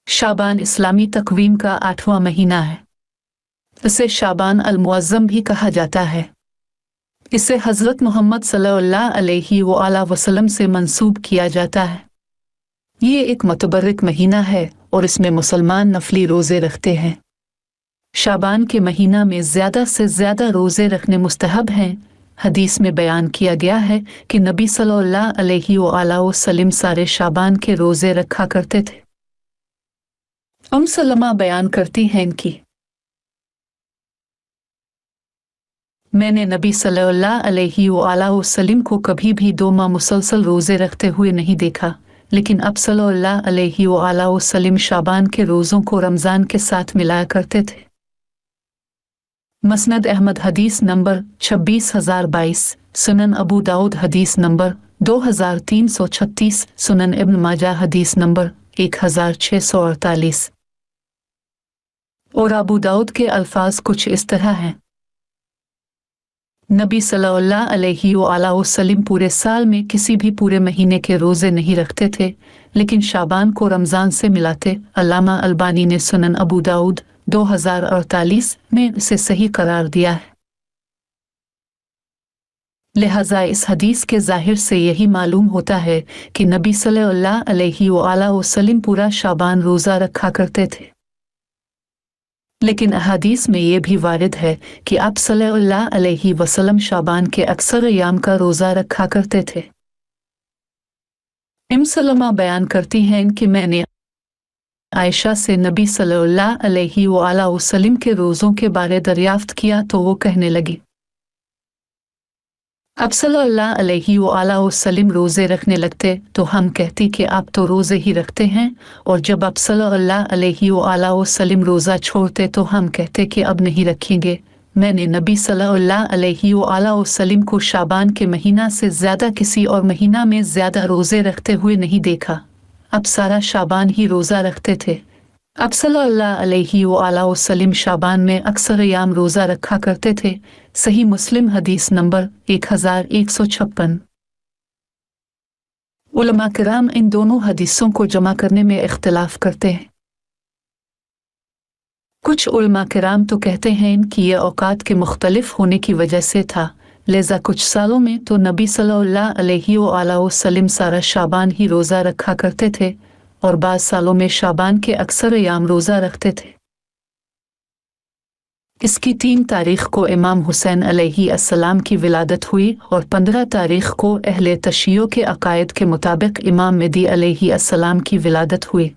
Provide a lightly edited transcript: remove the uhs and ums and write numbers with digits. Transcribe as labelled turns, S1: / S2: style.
S1: शाबान इस्लामी तकवीम का 8वां महीना है। इसे शाबान अल-मुअज़्ज़म भी कहा जाता है। इसे हज़रत मोहम्मद सल्लल्लाहु अलैहि वसल्लम से मंसूब किया जाता है। ये एक मुतबर्रिक महीना है और इसमें मुसलमान नफली रोज़े रखते हैं। शाबान के महीना में ज़्यादा से ज़्यादा रोज़े रखने मुस्तहब हैं। हदीस में बयान किया गया है कि नबी सल्लल्लाहु अलैहि वसल्लम सारे शाबान के रोज़े रखा करते थे। सलमा बयान करती हैं कि मैंने नबी सल्लल्लाहु अलैहि वसल्लम को कभी भी 2 माह मुसलसल रोज़े रखते हुए नहीं देखा, लेकिन अब सल्लल्लाहु अलैहि वसल्लम शाबान के रोज़ों को रमज़ान के साथ मिलाया करते थे। मसनद अहमद हदीस नंबर 26,022, सुनन अबू दाऊद हदीस नंबर 2336, सुनन इब्न माजा हदीस नंबर 1648। और अबू दाऊद के अल्फाज कुछ इस तरह हैं। नबी सल्लल्लाहु अलैहि वसल्लम पूरे साल में किसी भी पूरे महीने के रोज़े नहीं रखते थे, लेकिन शाबान को रमज़ान से मिलाते। अल्लामा अलबानी ने सुनन अबू दाऊद 2048 में इसे सही करार दिया है। लिहाजा इस हदीस के ज़ाहिर से यही मालूम होता है कि नबी सल्लल्लाहु अलैहि वसल्लम पूरा शाबान रोज़ा रखा करते थे। लेकिन अहादीस में ये भी वारिद है कि आप सल्लल्लाहु अलैहि वसल्लम शाबान के अक्सर अयाम का रोज़ा रखा करते थे। सलमा बयान करती हैं कि मैंने आयशा से नबी सल्लल्लाहु अलैहि वसल्लम के रोज़ों के बारे दरियाफ्त किया तो वो कहने लगी, अब सल्लल्लाहु अलैहि वसल्लम रोज़े रखने लगते तो हम कहती कि आप तो रोज़े ही रखते हैं, और जब आप सल्लल्लाहु अलैहि वसल्लम रोज़ा छोड़ते तो हम कहते कि अब नहीं रखेंगे। मैंने नबी सल्लल्लाहु अलैहि वसल्लम को शाबान के महीना से ज़्यादा किसी और महीना में ज़्यादा रोज़े रखते हुए नहीं देखा। अब सारा शाबान ही रोज़ा रखते थे। अब सल्लल्लाहु अलैहि वसल्लम शाबान में अक्सर अयाम रोज़ा रखा करते थे। सही मुस्लिम हदीस नंबर 1156। उलमा किराम इन दोनों हदीसों को जमा करने में इख्तिलाफ करते हैं। कुछ उलमा किराम तो कहते हैं कि यह औकात के मुख्तलिफ होने की वजह से था, लिहाजा कुछ सालों में तो नबी सल्लल्लाहु अलैहि वसल्लम सारा शाबान ही रोज़ा रखा करते थे, और बाद सालों में शाबान के अक्सर अयाम रोज़ा रखते थे। इसकी 3 तारीख को इमाम हुसैन अलैहिस्सलाम की विलादत हुई और 15 तारीख को अहले तशियो के अकायद के मुताबिक इमाम मेहदी अलैहिस्सलाम की विलादत हुई।